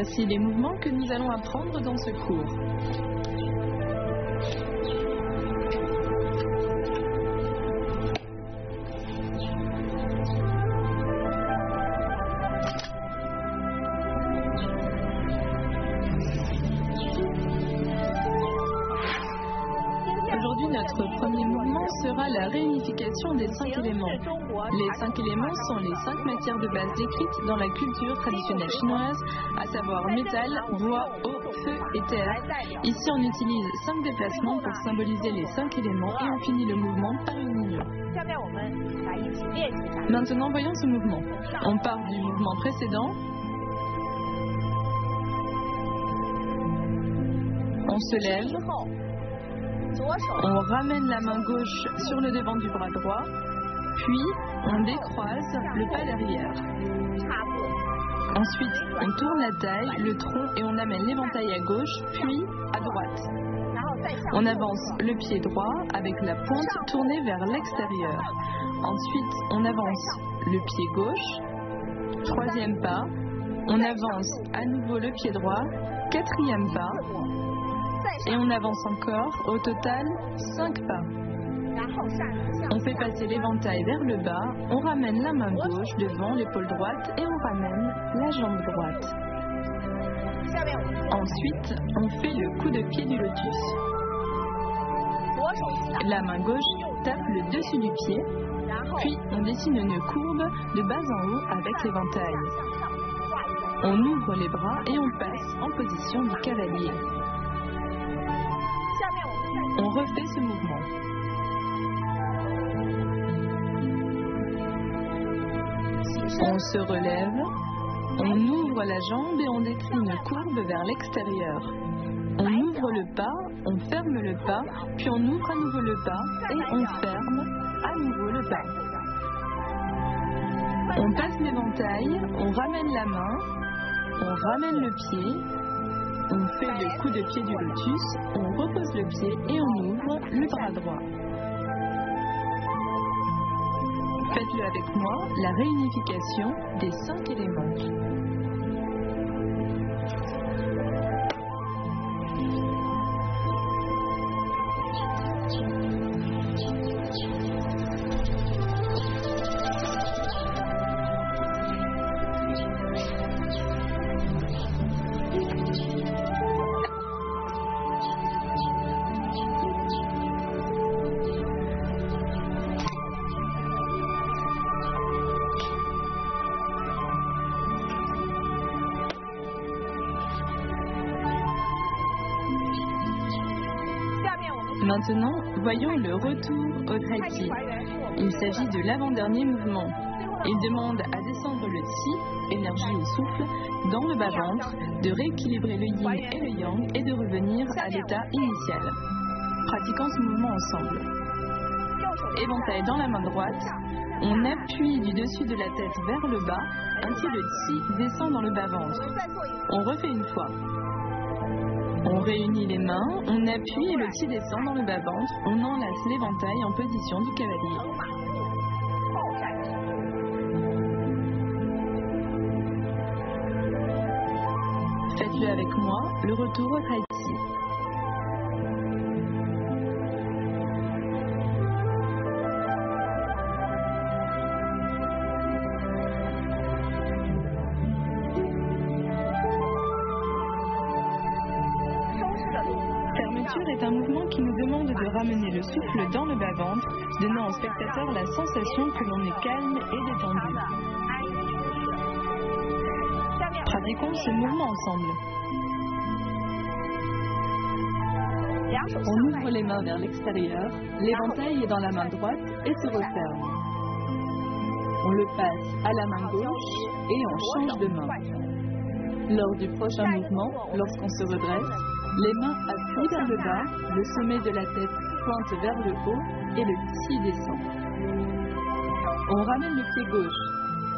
Voici les mouvements que nous allons apprendre dans ce cours. Aujourd'hui, notre premier mouvement sera la réunification des 5 éléments. Les 5 éléments sont les 5 matières de base décrites dans la culture traditionnelle chinoise, à savoir métal, bois, eau, feu et terre. Ici, on utilise 5 déplacements pour symboliser les 5 éléments et on finit le mouvement par une union. Maintenant, voyons ce mouvement. On part du mouvement précédent. On se lève. On ramène la main gauche sur le devant du bras droit, puis on décroise le pas derrière. Ensuite, on tourne la taille, le tronc et on amène l'éventail à gauche, puis à droite. On avance le pied droit avec la pointe tournée vers l'extérieur. Ensuite, on avance le pied gauche. Troisième pas, on avance à nouveau le pied droit. Quatrième pas. Et on avance encore, au total 5 pas. On fait passer l'éventail vers le bas, on ramène la main gauche devant l'épaule droite et on ramène la jambe droite. Ensuite, on fait le coup de pied du lotus. La main gauche tape le dessus du pied, puis on dessine une courbe de bas en haut avec l'éventail. On ouvre les bras et on passe en position du cavalier. On refait ce mouvement. On se relève, on ouvre la jambe et on décrit une courbe vers l'extérieur. On ouvre le pas, on ferme le pas, puis on ouvre à nouveau le pas et on ferme à nouveau le pas. On passe l'éventail, on ramène la main, on ramène le pied. On fait le coup de pied du lotus, on repose le pied et on ouvre le bras droit. Faites-le avec moi, la réunification des 5 éléments. Maintenant, voyons le retour au tai chi. Il s'agit de l'avant-dernier mouvement. Il demande à descendre le qi, énergie au souffle, dans le bas-ventre, de rééquilibrer le yin et le yang et de revenir à l'état initial. Pratiquons ce mouvement ensemble. Éventail dans la main droite, on appuie du dessus de la tête vers le bas, ainsi le qi descend dans le bas-ventre. On refait une fois. On réunit les mains, on appuie et le qi descend dans le bas-ventre, on enlace l'éventail en position du cavalier. Faites-le avec moi, le retour au tai chi. Est un mouvement qui nous demande de ramener le souffle dans le bas-ventre, donnant au spectateur la sensation que l'on est calme et détendu. Pratiquons ce mouvement ensemble. On ouvre les mains vers l'extérieur, l'éventail est dans la main droite et se referme. On le passe à la main gauche et on change de main. Lors du prochain mouvement, lorsqu'on se redresse, les mains appuient vers le bas, le sommet de la tête pointe vers le haut et le qi descend. On ramène le pied gauche,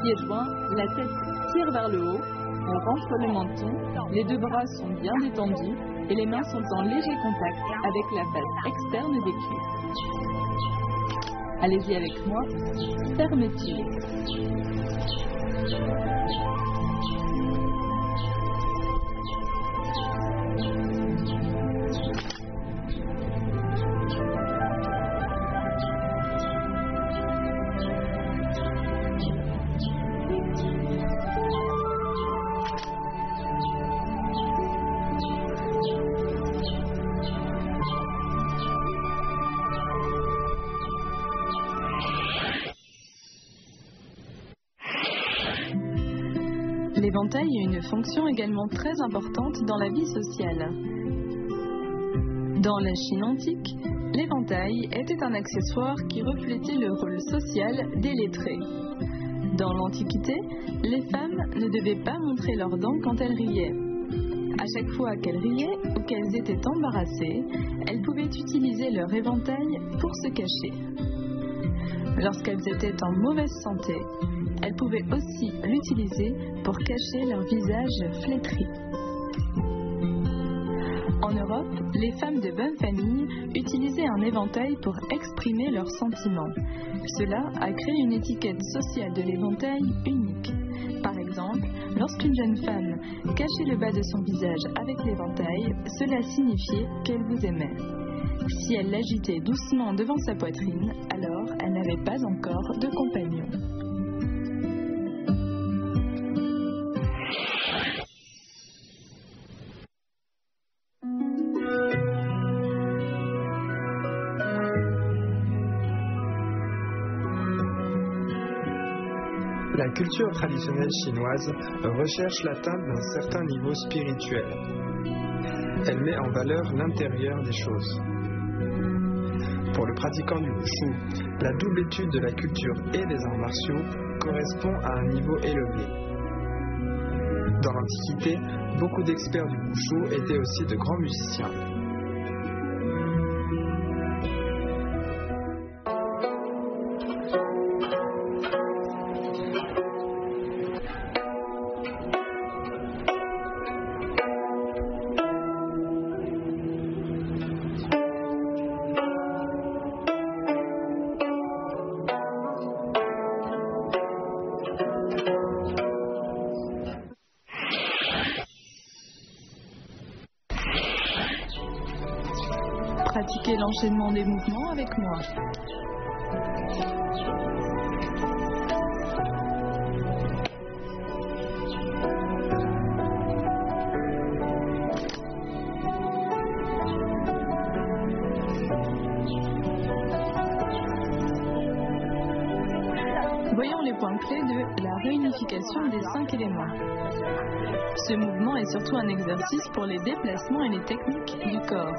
pied joint, la tête tire vers le haut, on rentre le menton, les deux bras sont bien détendus et les mains sont en léger contact avec la face externe des cuisses. Allez-y avec moi, fermeture. L'éventail a une fonction également très importante dans la vie sociale. Dans la Chine antique, l'éventail était un accessoire qui reflétait le rôle social des lettrés. Dans l'Antiquité, les femmes ne devaient pas montrer leurs dents quand elles riaient. À chaque fois qu'elles riaient ou qu'elles étaient embarrassées, elles pouvaient utiliser leur éventail pour se cacher. Lorsqu'elles étaient en mauvaise santé, elles pouvaient aussi l'utiliser pour cacher leur visage flétri. En Europe, les femmes de bonne famille utilisaient un éventail pour exprimer leurs sentiments. Cela a créé une étiquette sociale de l'éventail unique. Par exemple, lorsqu'une jeune femme cachait le bas de son visage avec l'éventail, cela signifiait qu'elle vous aimait. Si elle l'agitait doucement devant sa poitrine, alors elle n'avait pas encore de compagnon. La culture traditionnelle chinoise recherche l'atteinte d'un certain niveau spirituel. Elle met en valeur l'intérieur des choses. Pour le pratiquant du wushu, la double étude de la culture et des arts martiaux correspond à un niveau élevé. Dans l'Antiquité, beaucoup d'experts du wushu étaient aussi de grands musiciens. Pratiquez l'enchaînement des mouvements avec moi. Voyons les points clés de la réunification des 5 éléments. Ce mouvement est surtout un exercice pour les déplacements et les techniques du corps.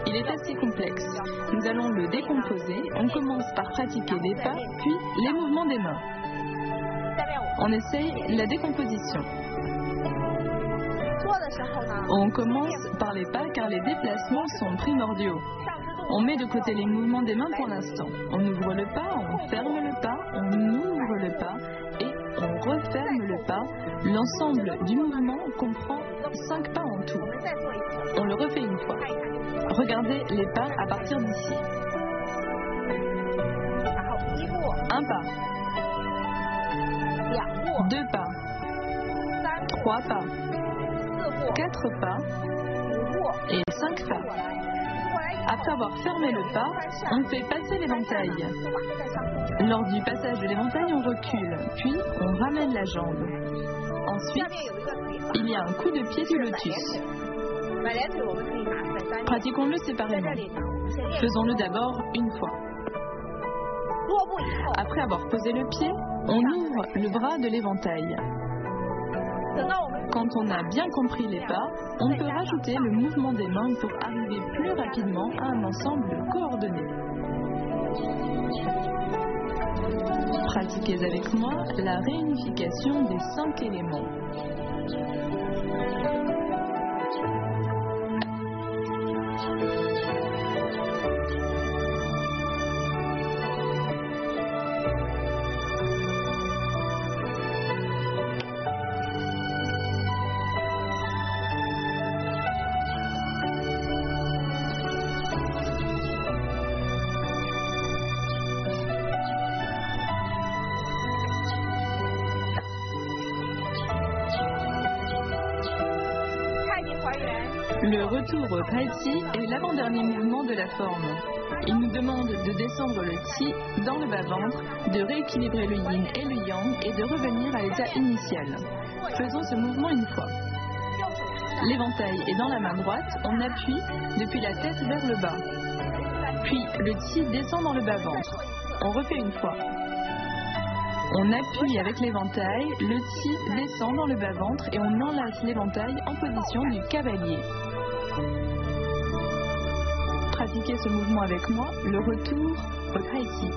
Il est assez complexe. Nous allons le décomposer. On commence par pratiquer les pas, puis les mouvements des mains. On essaye la décomposition. On commence par les pas car les déplacements sont primordiaux. On met de côté les mouvements des mains pour l'instant. On ouvre le pas, on ferme le pas, on ouvre le pas et on referme le pas. L'ensemble du mouvement comprend 5 pas en tout. On le refait une fois. Regardez les pas à partir d'ici. Un pas. 2 pas. 3 pas. 4 pas. Et 5 pas. Après avoir fermé le pas, on fait passer l'éventail. Lors du passage de l'éventail, on recule, puis on ramène la jambe. Ensuite, il y a un coup de pied du lotus. Pratiquons-le séparément. Faisons-le d'abord une fois. Après avoir posé le pied, on ouvre le bras de l'éventail. Quand on a bien compris les pas, on peut rajouter le mouvement des mains pour arriver plus rapidement à un ensemble coordonné. Pratiquez avec moi la réunification des 5 éléments. Le retour au Tai Chi est l'avant-dernier mouvement de la forme. Il nous demande de descendre le Qi dans le bas-ventre, de rééquilibrer le Yin et le Yang et de revenir à l'état initial. Faisons ce mouvement une fois. L'éventail est dans la main droite, on appuie depuis la tête vers le bas. Puis le Qi descend dans le bas-ventre. On refait une fois. On appuie avec l'éventail, le Qi descend dans le bas-ventre et on enlace l'éventail en position du cavalier. Pratiquez ce mouvement avec moi, le retour au Tai Chi.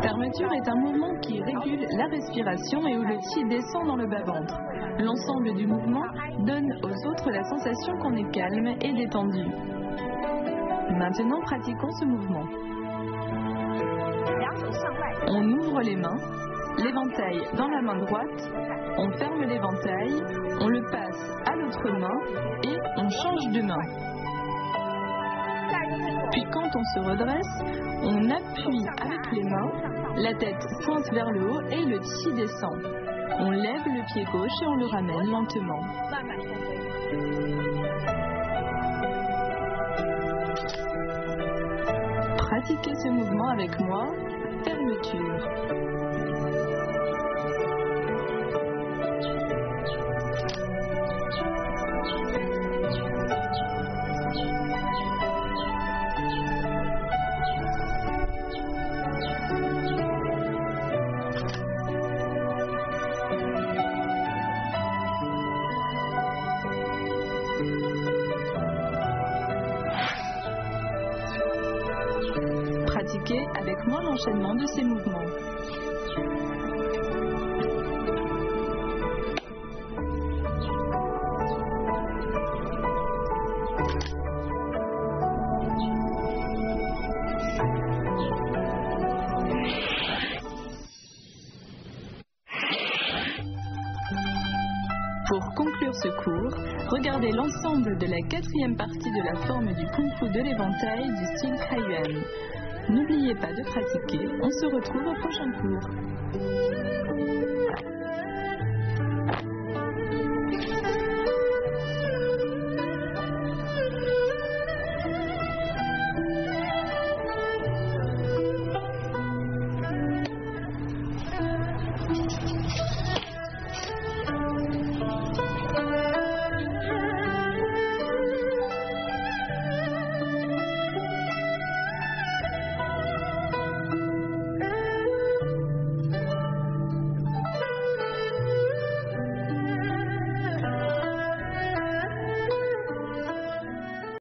Fermeture est un mouvement qui régule la respiration et où le Qi descend dans le bas-ventre. L'ensemble du mouvement donne aux autres la sensation qu'on est calme et détendu. Maintenant, pratiquons ce mouvement. On ouvre les mains, l'éventail dans la main droite, on ferme l'éventail, on le passe à l'autre main et on change de main. Puis quand on se redresse, on appuie avec les mains, la tête pointe vers le haut et le Qi descend. On lève le pied gauche et on le ramène lentement. Pratiquez ce mouvement avec moi, fermeture. Pratiquez avec moi l'enchaînement de ces mouvements. Pour conclure ce cours, regardez l'ensemble de la quatrième partie de la forme du Kung Fu de l'éventail du style Kaiyuan. N'oubliez pas de pratiquer, on se retrouve au prochain cours.